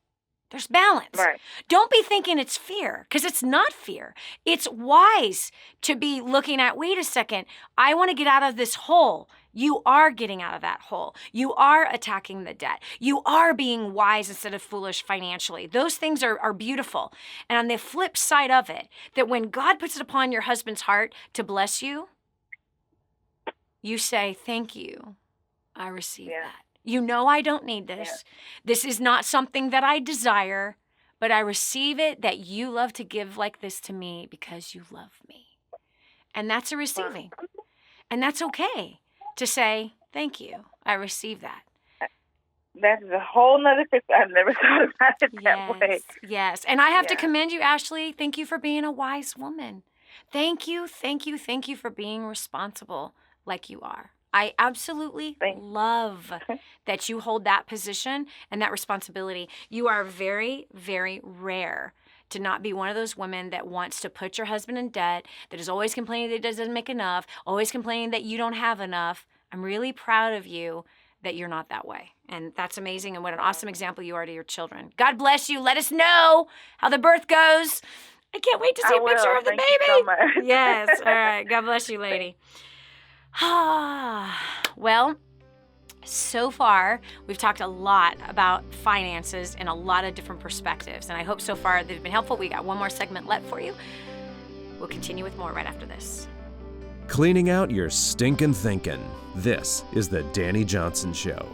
There's balance. Right. Don't be thinking it's fear, because it's not fear. It's wise to be looking at, wait a second, I want to get out of this hole. You are getting out of that hole. You are attacking the debt. You are being wise instead of foolish financially. Those things are beautiful. And on the flip side of it, that when God puts it upon your husband's heart to bless you, you say, thank you. I receive that. I don't need this. Yeah. This is not something that I desire, but I receive it that you love to give like this to me because you love me. And that's a receiving. And that's okay to say, thank you. I receive that. That's a whole nother picture. I've never thought about it that way. Yes. And I have to commend you, Ashley. Thank you for being a wise woman. Thank you for being responsible like you are. I absolutely love that you hold that position and that responsibility. You are very, very rare to not be one of those women that wants to put your husband in debt, that is always complaining that he doesn't make enough, always complaining that you don't have enough. I'm really proud of you that you're not that way. And that's amazing, and what an awesome example you are to your children. God bless you. Let us know how the birth goes. I can't wait to see a picture of the baby. Thank you so much. Yes. All right. God bless you, lady. Well, so far, we've talked a lot about finances in a lot of different perspectives, and I hope so far they've been helpful. We got one more segment left for you. We'll continue with more right after this. Cleaning out your stinkin' thinking. This is the Dani Johnson Show.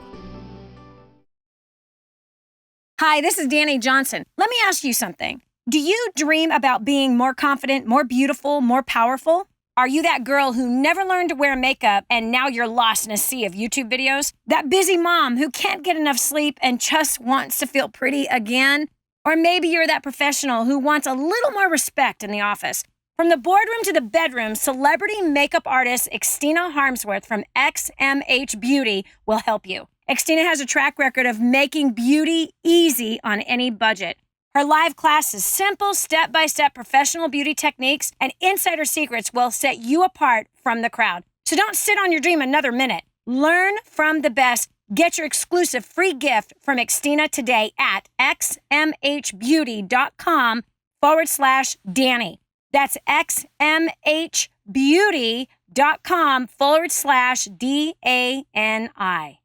Hi, this is Dani Johnson. Let me ask you something. Do you dream about being more confident, more beautiful, more powerful? Are you that girl who never learned to wear makeup and now you're lost in a sea of YouTube videos? That busy mom who can't get enough sleep and just wants to feel pretty again? Or maybe you're that professional who wants a little more respect in the office. From the boardroom to the bedroom, celebrity makeup artist Xtina Harmsworth from XMH Beauty will help you. Xtina has a track record of making beauty easy on any budget. Her live classes, simple step-by-step professional beauty techniques and insider secrets will set you apart from the crowd. So don't sit on your dream another minute. Learn from the best. Get your exclusive free gift from Xtina today at xmhbeauty.com/Dani. That's xmhbeauty.com/DANI.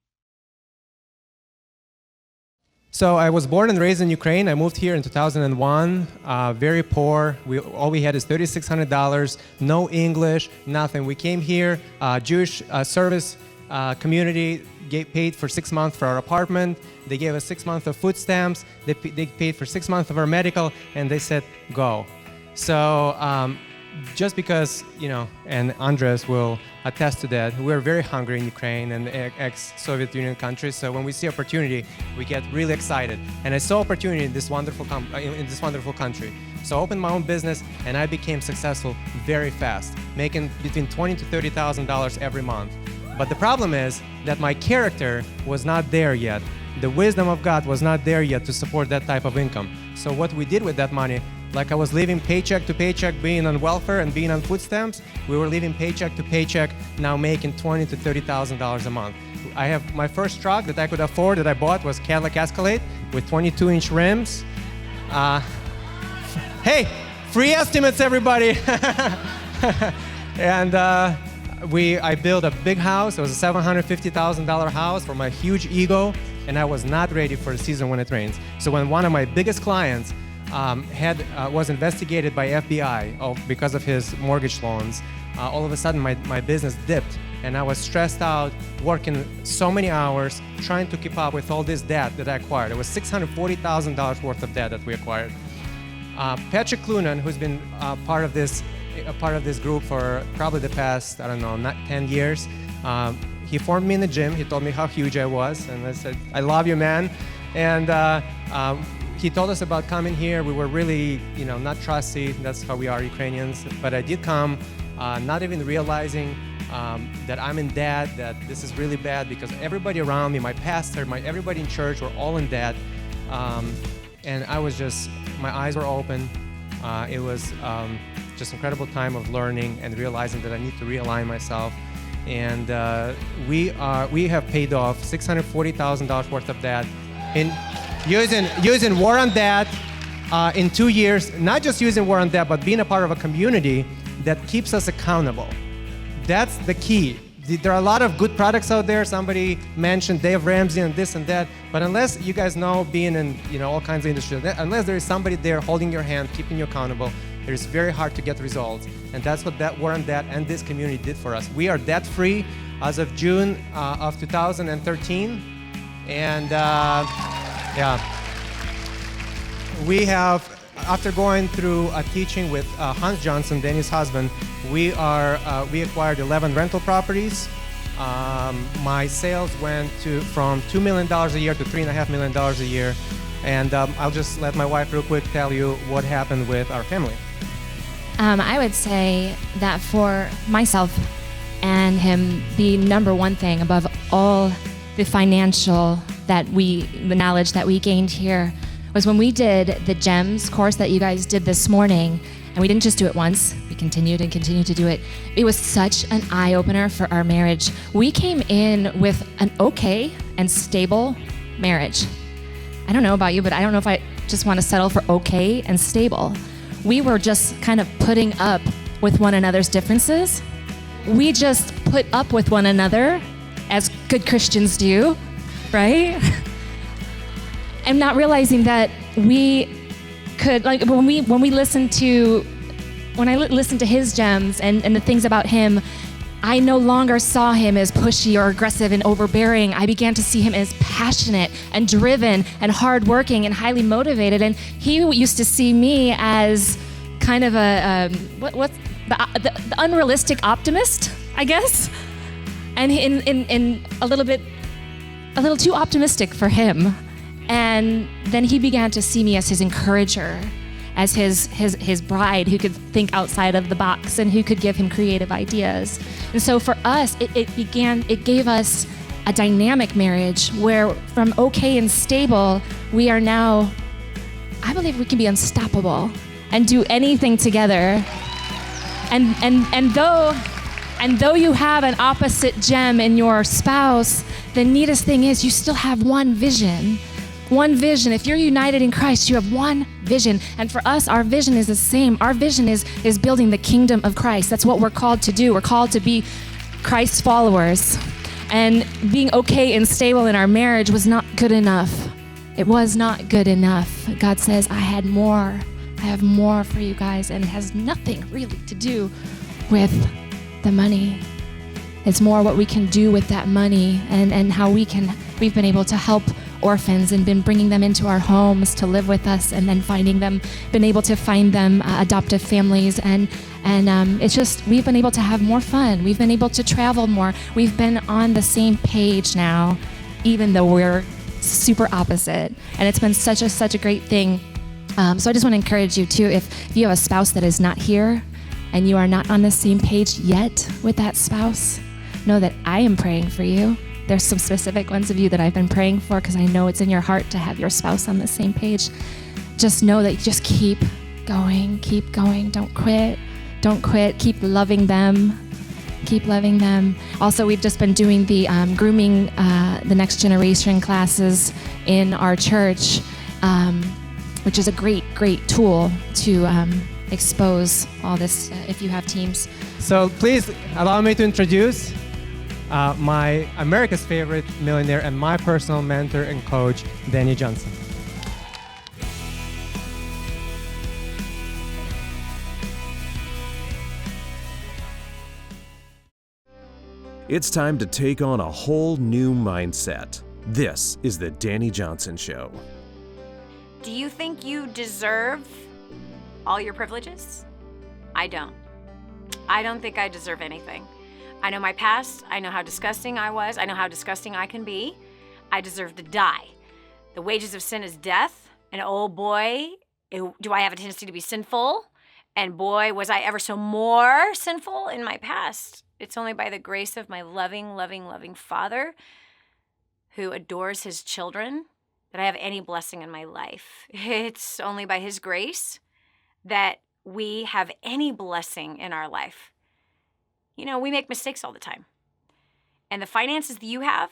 So I was born and raised in Ukraine. I moved here in 2001, very poor. All we had is $3,600, no English, nothing. We came here, Jewish service community paid for 6 months for our apartment. They gave us 6 months of food stamps. They paid for 6 months of our medical, and they said, go. So just because, and Andres will attest to that, we're very hungry in Ukraine and ex-Soviet Union countries. So when we see opportunity, we get really excited. And I saw opportunity in this wonderful country. So I opened my own business, and I became successful very fast, making between $20,000 to $30,000 every month. But the problem is that my character was not there yet. The wisdom of God was not there yet to support that type of income. So what we did with that money, like I was living paycheck to paycheck, being on welfare and being on food stamps, we were living paycheck to paycheck, now making $20,000 to $30,000 a month. I have my first truck that I could afford that I bought was Cadillac Escalade with 22-inch rims. Hey, free estimates, everybody. And I built a big house. It was a $750,000 house for my huge ego, and I was not ready for the season when it rains. So when one of my biggest clients was investigated by FBI because of his mortgage loans, all of a sudden my business dipped, and I was stressed out, working so many hours, trying to keep up with all this debt that I acquired. It was $640,000 worth of debt that we acquired. Patrick Clunan, who's been part of this group for probably the past, 10 years, he formed me in the gym. He told me how huge I was, and I said, I love you, man. And he told us about coming here. We were really, not trusty. That's how we are, Ukrainians. But I did come, not even realizing that I'm in debt, that this is really bad, because everybody around me, my pastor, everybody in church were all in debt. And I was my eyes were open. It was just incredible time of learning and realizing that I need to realign myself. And we have paid off $640,000 worth of debt in using War on Debt in 2 years. Not just using War on Debt, but being a part of a community that keeps us accountable. That's the key. There are a lot of good products out there. Somebody mentioned Dave Ramsey and this and that, but unless you guys know, being in all kinds of industries, unless there is somebody there holding your hand, keeping you accountable, it is very hard to get results. And that's what that War on Debt and this community did for us. We are debt-free as of June of 2013, and we have, after going through a teaching with Hans Johnson, Dani's husband, we acquired 11 rental properties. My sales went from $2 million a year to $3.5 million a year. And I'll just let my wife real quick tell you what happened with our family. I would say that for myself and him, the number one thing above all the financial the knowledge that we gained here was when we did the GEMS course that you guys did this morning. And we didn't just do it once, we continued to do it. It was such an eye-opener for our marriage. We came in with an okay and stable marriage. I don't know about you, but I don't know if I just want to settle for okay and stable. We were just kind of putting up with one another's differences. We just put up with one another, as good Christians do, right? And not realizing that we could, like, when I listened to his gems and the things about him, I no longer saw him as pushy or aggressive and overbearing. I began to see him as passionate and driven and hardworking and highly motivated. And he used to see me as kind of what's the unrealistic optimist, I guess, and in a little too optimistic for him. And then he began to see me as his encourager, as his bride who could think outside of the box and who could give him creative ideas. And so for us, it gave us a dynamic marriage where from okay and stable, we are now, I believe we can be unstoppable and do anything together. And though you have an opposite gem in your spouse, the neatest thing is you still have one vision. One vision. If you're united in Christ, you have one vision. And for us, our vision is the same. Our vision is building the kingdom of Christ. That's what we're called to do. We're called to be Christ's followers. And being okay and stable in our marriage was not good enough. It was not good enough. God says, I have more for you guys, and it has nothing really to do with the money. It's more what we can do with that money and how we've been able to help orphans and been bringing them into our homes to live with us, and then been able to find them adoptive families, and it's just, we've been able to have more fun. We've been able to travel more. We've been on the same page now, even though we're super opposite, and it's been such a great thing. So I just want to encourage you too, if you have a spouse that is not here and you are not on the same page yet with that spouse, know that I am praying for you. There's some specific ones of you that I've been praying for because I know it's in your heart to have your spouse on the same page. Just know that you just keep going. Don't quit. Keep loving them. Also, we've just been doing the grooming the next generation classes in our church, which is a great tool to expose all this if you have teams. So please allow me to introduce my America's favorite millionaire and my personal mentor and coach, Dani Johnson. It's time to take on a whole new mindset. This is the Dani Johnson Show. Do you think you deserve all your privileges? I don't. I don't think I deserve anything. I know my past. I know how disgusting I was. I know how disgusting I can be. I deserve to die. The wages of sin is death. And oh boy, do I have a tendency to be sinful. And boy, was I ever so more sinful in my past. It's only by the grace of my loving Father who adores his children that I have any blessing in my life. It's only by his grace that we have any blessing in our life. You know, we make mistakes all the time. And the finances that you have,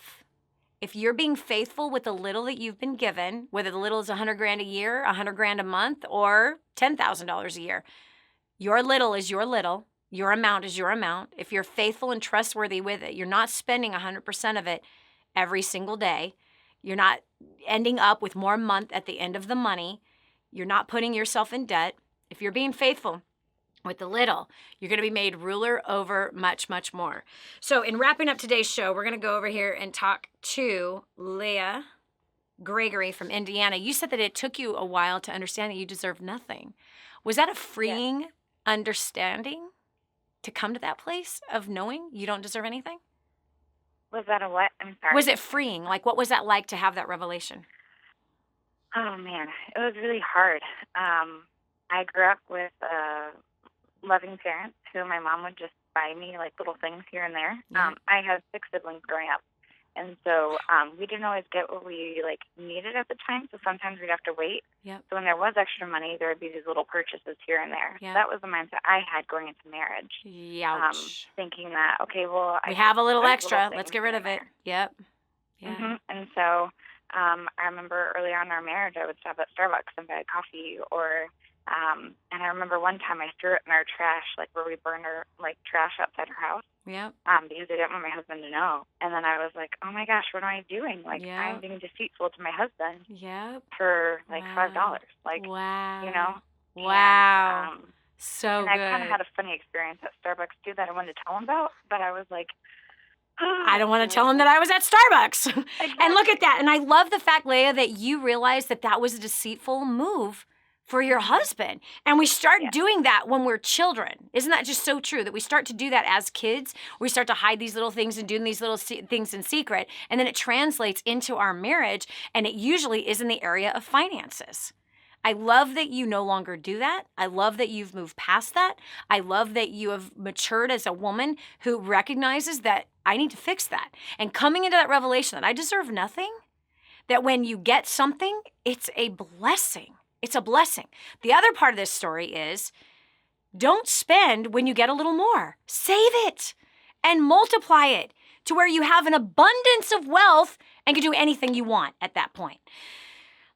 if you're being faithful with the little that you've been given, whether the little is $100,000 a year, $100,000 a month, or $10,000 a year, your little is your little. Your amount is your amount. If you're faithful and trustworthy with it, you're not spending 100% of it every single day. You're not ending up with more month at the end of the money. You're not putting yourself in debt. If you're being faithful with the little, you're going to be made ruler over much more. So in wrapping up today's show, we're going to go over here and talk to Leah Gregory from Indiana. You said that it took you a while to understand that you deserve nothing. Was that a freeing understanding to come to that place of knowing you don't deserve anything? Was that a what? I'm sorry. Was it freeing? Like, what was that like to have that revelation? Oh, man. It was really hard. I grew up with loving parents who my mom would just buy me, like, little things here and there. Yeah. I had 6 siblings growing up. And so we didn't always get what we, like, needed at the time, so sometimes we'd have to wait. Yep. So when there was extra money, there would be these little purchases here and there. Yep. So that was the mindset I had going into marriage. Youch. Thinking that, okay, well, we have a little there's extra. little Let's get rid of it. Yep. Yeah. Mm-hmm. And so I remember early on in our marriage, I would stop at Starbucks and buy coffee, or and I remember one time I threw it in our trash, like where we burn our like trash outside our house. Yep. Because I didn't want my husband to know. And then I was like, oh my gosh, what am I doing? Like, I'm being deceitful to my husband. Yep. For like $5. Like, wow. You know? Wow. And, so and good. I kind of had a funny experience at Starbucks too that I wanted to tell him about, but I was like, I don't want to tell him that I was at Starbucks. Exactly. And look at that. And I love the fact, Leah, that you realized that that was a deceitful move for your husband. And we start doing that when we're children. Isn't that just so true that we start to do that as kids? We start to hide these little things and do these little things in secret. And then it translates into our marriage. And it usually is in the area of finances. I love that you no longer do that. I love that you've moved past that. I love that you have matured as a woman who recognizes that I need to fix that. And coming into that revelation that I deserve nothing, that when you get something, it's a blessing. It's a blessing. The other part of this story is don't spend when you get a little more. Save it and multiply it to where you have an abundance of wealth and can do anything you want at that point.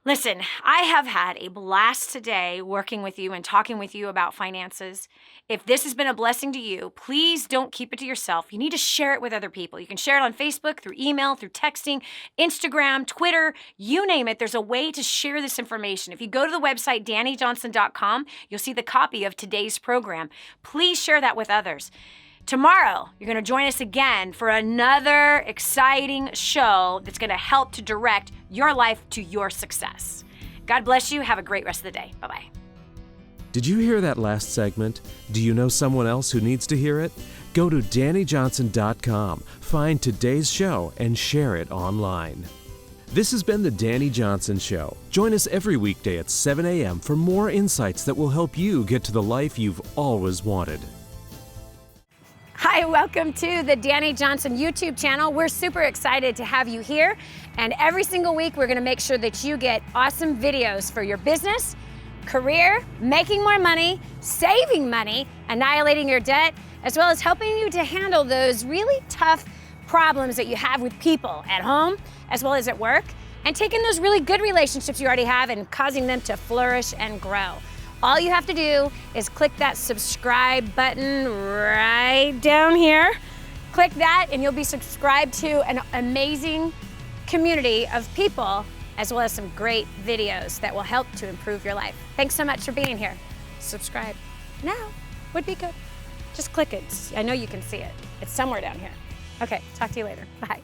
Listen, I have had a blast today working with you and talking with you about finances. If this has been a blessing to you, please don't keep it to yourself. You need to share it with other people. You can share it on Facebook, through email, through texting, Instagram, Twitter, you name it. There's a way to share this information. If you go to the website, DaniJohnson.com, you'll see the copy of today's program. Please share that with others. Tomorrow, you're going to join us again for another exciting show that's going to help to direct your life to your success. God bless you. Have a great rest of the day. Bye-bye. Did you hear that last segment? Do you know someone else who needs to hear it? Go to DaniJohnson.com, find today's show, and share it online. This has been The Dani Johnson Show. Join us every weekday at 7 a.m. for more insights that will help you get to the life you've always wanted. Hi, welcome to the Dani Johnson YouTube channel. We're super excited to have you here. And every single week, we're gonna make sure that you get awesome videos for your business, career, making more money, saving money, annihilating your debt, as well as helping you to handle those really tough problems that you have with people at home, as well as at work, and taking those really good relationships you already have and causing them to flourish and grow. All you have to do is click that subscribe button right down here. Click that and you'll be subscribed to an amazing community of people, as well as some great videos that will help to improve your life. Thanks so much for being here. Subscribe now would be good. Just click it. I know you can see it. It's somewhere down here. Okay, talk to you later. Bye.